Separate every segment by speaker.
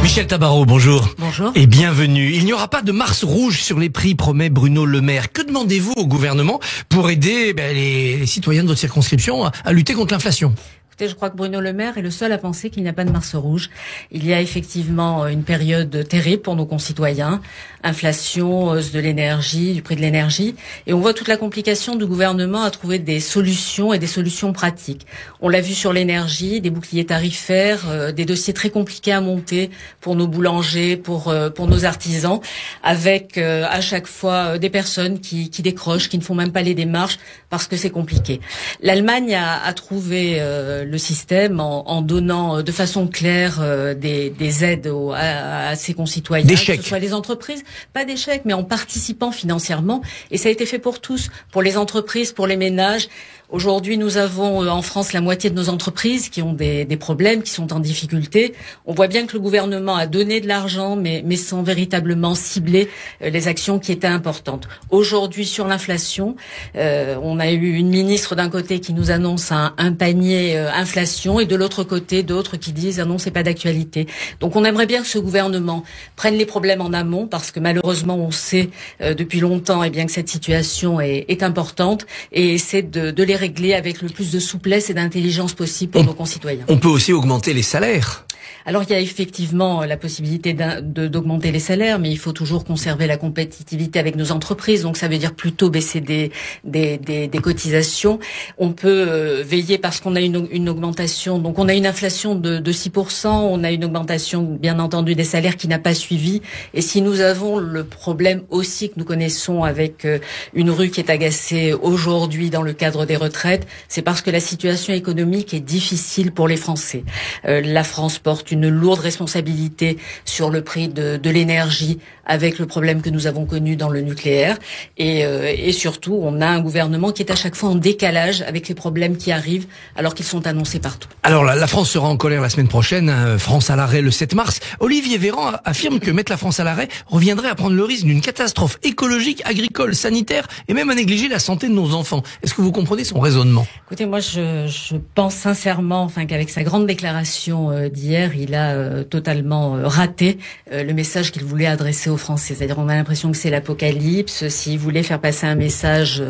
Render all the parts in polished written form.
Speaker 1: Michèle Tabarot, bonjour.
Speaker 2: Bonjour.
Speaker 1: Et bienvenue. Il n'y aura pas de Mars rouge sur les prix, promet Bruno Le Maire. Que demandez-vous au gouvernement pour aider les citoyens de votre circonscription à lutter contre l'inflation ?
Speaker 2: Écoutez, je crois que Bruno Le Maire est le seul à penser qu'il n'y a pas de Mars rouge. Il y a effectivement une période terrible pour nos concitoyens. Inflation, hausse de l'énergie, du prix de l'énergie. Et on voit toute la complication du gouvernement à trouver des solutions et des solutions pratiques. On l'a vu sur l'énergie, des boucliers tarifaires, des dossiers très compliqués à monter pour nos boulangers, pour nos artisans, avec à chaque fois des personnes qui décrochent, qui ne font même pas les démarches parce que c'est compliqué. L'Allemagne a trouvé le système en donnant de façon claire des aides à ses concitoyens,
Speaker 1: des chèques.
Speaker 2: Que ce soit les entreprises, pas des chèques, mais en participant financièrement. Et ça a été fait pour tous, pour les entreprises, pour les ménages. Aujourd'hui, nous avons en France la moitié de nos entreprises qui ont des problèmes, qui sont en difficulté. On voit bien que le gouvernement a donné de l'argent, mais sans véritablement cibler les actions qui étaient importantes. Aujourd'hui, sur l'inflation, on a eu une ministre d'un côté qui nous annonce un panier inflation et de l'autre côté d'autres qui disent ah non, c'est pas d'actualité. Donc on aimerait bien que ce gouvernement prenne les problèmes en amont parce que malheureusement on sait depuis longtemps que cette situation est importante et essaie de les régler avec le plus de souplesse et d'intelligence possible pour nos concitoyens.
Speaker 1: On peut aussi augmenter les salaires.
Speaker 2: Alors il y a effectivement la possibilité d'augmenter les salaires, mais il faut toujours conserver la compétitivité avec nos entreprises. Donc ça veut dire plutôt baisser des cotisations. On peut veiller parce qu'on a une augmentation. Donc on a une inflation de 6%. On a une augmentation bien entendu des salaires qui n'a pas suivi. Et si nous avons le problème aussi que nous connaissons avec une rue qui est agacée aujourd'hui dans le cadre des retraites, c'est parce que la situation économique est difficile pour les Français. La France porte une lourde responsabilité sur le prix de l'énergie avec le problème que nous avons connu dans le nucléaire et surtout on a un gouvernement qui est à chaque fois en décalage avec les problèmes qui arrivent alors qu'ils sont annoncés partout.
Speaker 1: Alors la France sera en colère la semaine prochaine, France à l'arrêt le 7 mars. Olivier Véran affirme que mettre la France à l'arrêt reviendrait à prendre le risque d'une catastrophe écologique, agricole, sanitaire et même à négliger la santé de nos enfants. Est-ce que vous comprenez son raisonnement ?
Speaker 2: Écoutez, moi je pense sincèrement qu'avec sa grande déclaration d'hier, il a totalement raté le message qu'il voulait adresser aux Français. C'est-à-dire on a l'impression que c'est l'apocalypse. S'il voulait faire passer un message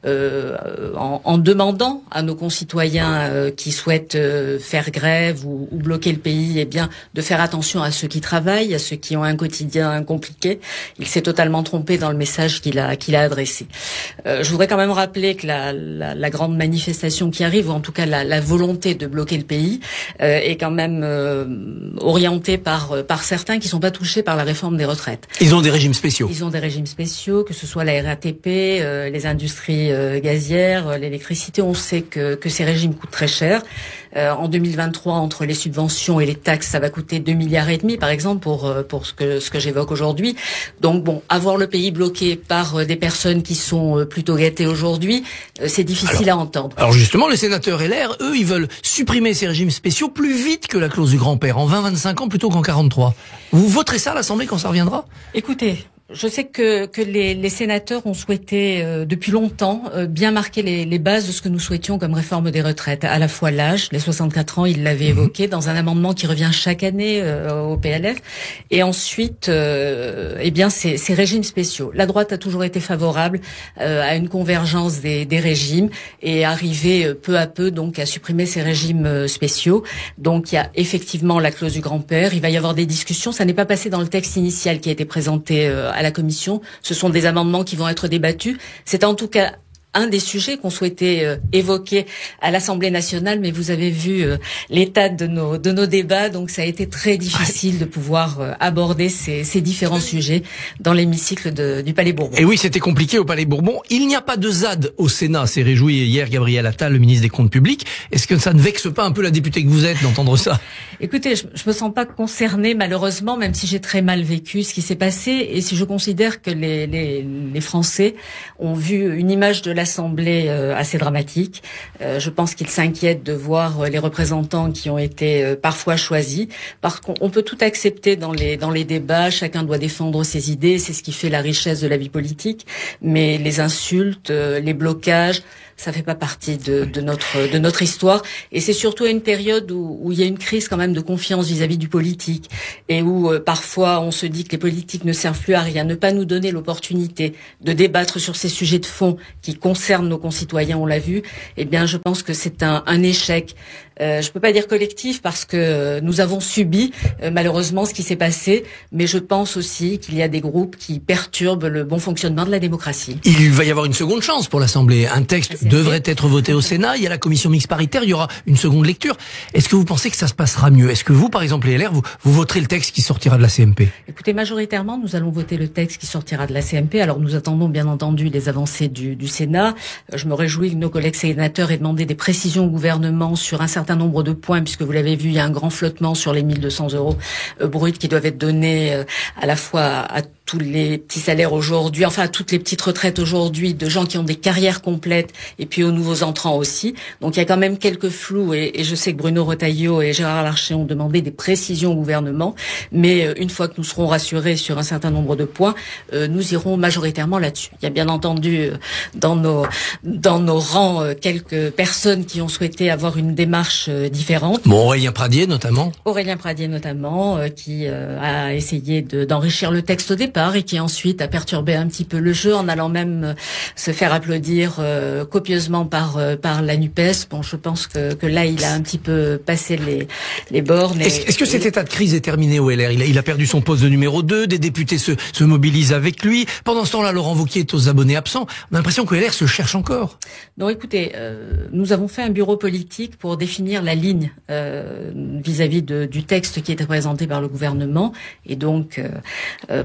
Speaker 2: en demandant à nos concitoyens qui souhaitent faire grève ou bloquer le pays, de faire attention à ceux qui travaillent, à ceux qui ont un quotidien compliqué. Il s'est totalement trompé dans le message qu'il a adressé. Je voudrais quand même rappeler que la grande manifestation qui arrive, ou en tout cas la volonté de bloquer le pays, est quand même orientée par certains qui sont pas touchés par la réforme des retraites.
Speaker 1: Ils ont des régimes spéciaux.
Speaker 2: Ils ont des régimes spéciaux, que ce soit la RATP, les industries gazières, l'électricité. On sait que ces régimes coûtent très cher. En 2023, entre les subventions et les taxes, ça va coûter 2,5 milliards par exemple pour ce que j'évoque aujourd'hui. Donc bon, avoir le pays bloqué par des personnes qui sont plutôt gâtées aujourd'hui, c'est difficile à entendre.
Speaker 1: Alors justement, les sénateurs LR, eux, ils veulent supprimer ces régimes spéciaux plus vite que la clause du grand-père, en 20-25 ans plutôt qu'en 43. Vous voterez ça à l'Assemblée quand ça reviendra ?
Speaker 2: Écoutez, je sais que les sénateurs ont souhaité depuis longtemps bien marquer les bases de ce que nous souhaitions comme réforme des retraites. À la fois l'âge, les 64 ans, ils l'avaient évoqué dans un amendement qui revient chaque année au PLF. Et ensuite, ces régimes spéciaux. La droite a toujours été favorable à une convergence des régimes et arriver peu à peu donc à supprimer ces régimes spéciaux. Donc il y a effectivement la clause du grand-père. Il va y avoir des discussions. Ça n'est pas passé dans le texte initial qui a été présenté à la commission. Ce sont des amendements qui vont être débattus. C'est en tout cas un des sujets qu'on souhaitait évoquer à l'Assemblée nationale, mais vous avez vu l'état de nos débats, donc ça a été très difficile de pouvoir aborder ces différents sujets dans l'hémicycle du Palais Bourbon.
Speaker 1: Et oui, c'était compliqué au Palais Bourbon. Il n'y a pas de ZAD au Sénat, s'est réjoui hier Gabriel Attal, le ministre des Comptes Publics. Est-ce que ça ne vexe pas un peu la députée que vous êtes d'entendre ça ?
Speaker 2: Écoutez, je me sens pas concernée malheureusement, même si j'ai très mal vécu ce qui s'est passé et si je considère que les Français ont vu une image de l'Assemblée assez dramatique. Je pense qu'ils s'inquiètent de voir les représentants qui ont été parfois choisis, parce qu'on peut tout accepter dans les débats, chacun doit défendre ses idées, c'est ce qui fait la richesse de la vie politique, mais les insultes, les blocages, ça fait pas partie de notre histoire. Et c'est surtout à une période où il y a une crise quand même de confiance vis-à-vis du politique et où parfois on se dit que les politiques ne servent plus à rien. Ne pas nous donner l'opportunité de débattre sur ces sujets de fond qui concernent nos concitoyens, on l'a vu. Eh bien, je pense que c'est un échec. Je peux pas dire collectif parce que nous avons subi malheureusement ce qui s'est passé, mais je pense aussi qu'il y a des groupes qui perturbent le bon fonctionnement de la démocratie.
Speaker 1: Il va y avoir une seconde chance pour l'Assemblée. Un texte devrait être voté au Sénat. Il y a la commission mixte paritaire. Il y aura une seconde lecture. Est-ce que vous pensez que ça se passera mieux? Est-ce que vous, par exemple, les LR, vous voterez le texte qui sortira de la CMP?
Speaker 2: Écoutez, majoritairement, nous allons voter le texte qui sortira de la CMP. Alors, nous attendons bien entendu les avancées du Sénat. Je me réjouis que nos collègues sénateurs aient demandé des précisions au gouvernement sur un certain nombre de points, puisque vous l'avez vu, il y a un grand flottement sur les 1 200 € bruts qui doivent être donnés à la fois à tous les petits salaires aujourd'hui, enfin à toutes les petites retraites aujourd'hui de gens qui ont des carrières complètes et puis aux nouveaux entrants aussi. Donc il y a quand même quelques flous et je sais que Bruno Retailleau et Gérard Larcher ont demandé des précisions au gouvernement, mais une fois que nous serons rassurés sur un certain nombre de points, nous irons majoritairement là-dessus. Il y a bien entendu dans nos rangs quelques personnes qui ont souhaité avoir une démarche différente.
Speaker 1: Bon, Aurélien Pradié notamment.
Speaker 2: Aurélien Pradié notamment, qui a essayé d'enrichir le texte au départ et qui ensuite a perturbé un petit peu le jeu en allant même se faire applaudir copieusement par la NUPES. Bon, je pense que là, il a un petit peu passé les bornes.
Speaker 1: Est-ce que cet état de crise est terminé au LR? Il a perdu son poste de numéro 2, des députés se mobilisent avec lui. Pendant ce temps-là, Laurent Wauquiez est aux abonnés absents. On a l'impression que LR se cherche encore.
Speaker 2: Non, écoutez, nous avons fait un bureau politique pour définir la ligne vis-à-vis du texte qui était présenté par le gouvernement et donc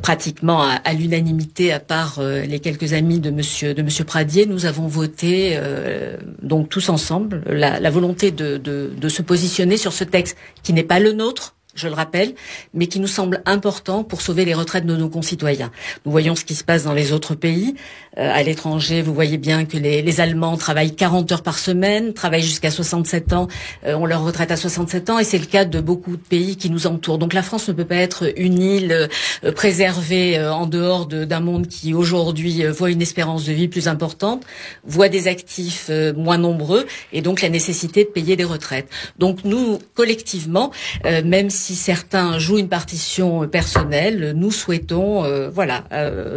Speaker 2: pratiquement à l'unanimité, à part les quelques amis de monsieur Pradié, nous avons voté donc tous ensemble la volonté de se positionner sur ce texte qui n'est pas le nôtre, je le rappelle, mais qui nous semble important pour sauver les retraites de nos concitoyens. Nous voyons ce qui se passe dans les autres pays. À l'étranger, vous voyez bien que les Allemands travaillent 40 heures par semaine, travaillent jusqu'à 67 ans, ont leur retraite à 67 ans, et c'est le cas de beaucoup de pays qui nous entourent. Donc la France ne peut pas être une île préservée en dehors d'un monde qui aujourd'hui voit une espérance de vie plus importante, voit des actifs moins nombreux, et donc la nécessité de payer des retraites. Donc nous, collectivement, même si certains jouent une partition personnelle, nous souhaitons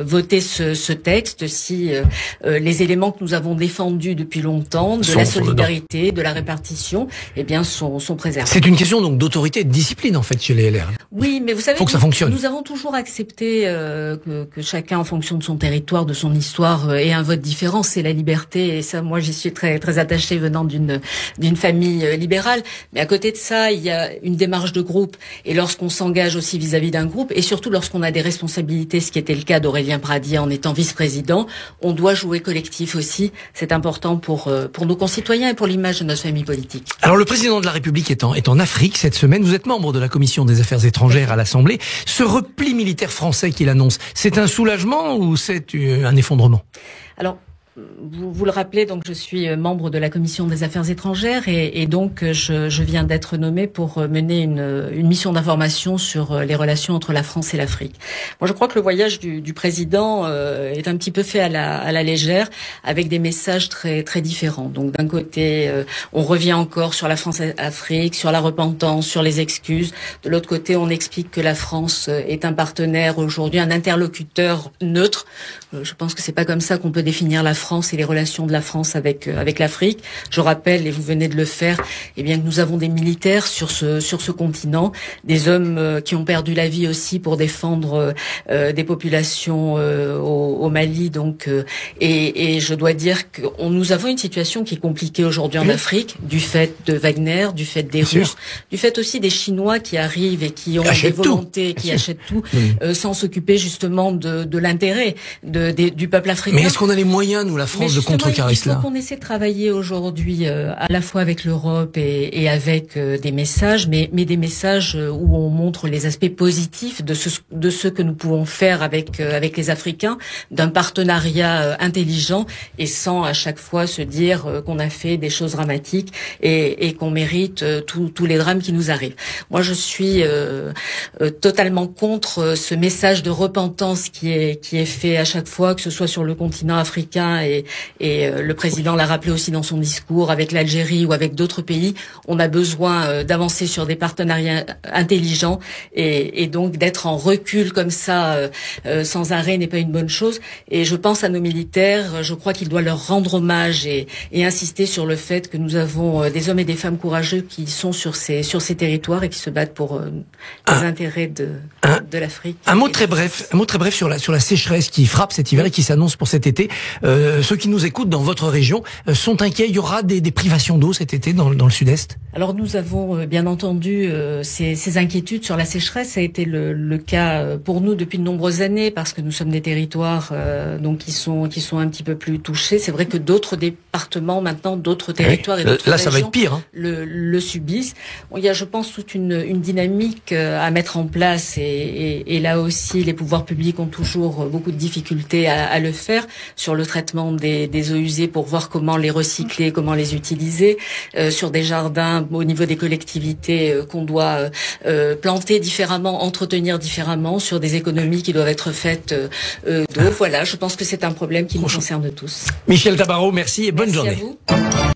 Speaker 2: voter ce texte si les éléments que nous avons défendus depuis longtemps, de la solidarité, de la répartition, eh bien sont préservés.
Speaker 1: C'est une question donc d'autorité et de discipline en fait chez les LR.
Speaker 2: Oui, mais vous savez,
Speaker 1: faut que ça fonctionne.
Speaker 2: Nous avons toujours accepté que chacun, en fonction de son territoire, de son histoire, ait un vote différent. C'est la liberté, et ça, moi, j'y suis très très attachée venant d'une famille libérale. Mais à côté de ça, il y a une démarche de groupe. Et lorsqu'on s'engage aussi vis-à-vis d'un groupe, et surtout lorsqu'on a des responsabilités, ce qui était le cas d'Aurélien Pradié en étant vice-président, on doit jouer collectif aussi. C'est important pour nos concitoyens et pour l'image de notre famille politique.
Speaker 1: Alors le président de la République est en Afrique cette semaine. Vous êtes membre de la commission des affaires étrangères à l'Assemblée. Ce repli militaire français qu'il annonce, c'est un soulagement ou c'est un effondrement?
Speaker 2: Alors, vous le rappelez, donc je suis membre de la commission des affaires étrangères et donc je viens d'être nommée pour mener une mission d'information sur les relations entre la France et l'Afrique. Moi, je crois que le voyage du président est un petit peu fait à la légère, avec des messages très très différents. Donc d'un côté, on revient encore sur la France-Afrique, sur la repentance, sur les excuses. De l'autre côté, on explique que la France est un partenaire aujourd'hui, un interlocuteur neutre. Je pense que c'est pas comme ça qu'on peut définir la France et les relations de la France avec l'Afrique. Je rappelle, et vous venez de le faire, eh bien que nous avons des militaires sur ce continent, des hommes qui ont perdu la vie aussi pour défendre des populations au Mali. Donc et je dois dire que nous avons une situation qui est compliquée aujourd'hui en Afrique, du fait de Wagner, du fait des Russes, du fait aussi des Chinois qui arrivent et qui ont des volontés, qui achètent tout, sans s'occuper justement de l'intérêt du peuple africain.
Speaker 1: Mais est-ce qu'on a les moyens, nous, la France, de contrecarrer cela?
Speaker 2: Il faut qu'on essaie de travailler aujourd'hui à la fois avec l'Europe et avec des messages, mais des messages où on montre les aspects positifs de ce que nous pouvons faire avec les Africains, d'un partenariat intelligent et sans à chaque fois se dire qu'on a fait des choses dramatiques et qu'on mérite tous les drames qui nous arrivent. Moi, je suis totalement contre ce message de repentance qui est fait à chaque fois, que ce soit sur le continent africain et le président l'a rappelé aussi dans son discours, avec l'Algérie ou avec d'autres pays, on a besoin d'avancer sur des partenariats intelligents et donc d'être en recul comme ça sans arrêt n'est pas une bonne chose. Et je pense à nos militaires, je crois qu'il doit leur rendre hommage et insister sur le fait que nous avons des hommes et des femmes courageux qui sont sur ces territoires et qui se battent pour les intérêts de l'Afrique.
Speaker 1: Un mot très bref sur la sécheresse qui frappe cet hiver et qui s'annonce pour cet été. Ceux qui nous écoutent dans votre région sont inquiets. Il y aura des privations d'eau cet été dans le sud-est?
Speaker 2: Alors nous avons bien entendu ces inquiétudes sur la sécheresse. Ça a été le cas pour nous depuis de nombreuses années parce que nous sommes des territoires donc qui sont un petit peu plus touchés. C'est vrai que d'autres départements maintenant, d'autres territoires et d'autres
Speaker 1: là,
Speaker 2: régions
Speaker 1: ça va être pire, hein.
Speaker 2: le subissent. Bon, il y a, je pense, toute une dynamique à mettre en place et là aussi les pouvoirs publics ont toujours beaucoup de difficultés à le faire sur le traitement des eaux usées pour voir comment les recycler, comment les utiliser, sur des jardins au niveau des collectivités qu'on doit planter différemment, entretenir différemment, sur des économies qui doivent être faites d'eau. Voilà, je pense que c'est un problème qui nous concerne tous.
Speaker 1: Michèle Tabarot, merci et bonne journée.
Speaker 2: À vous.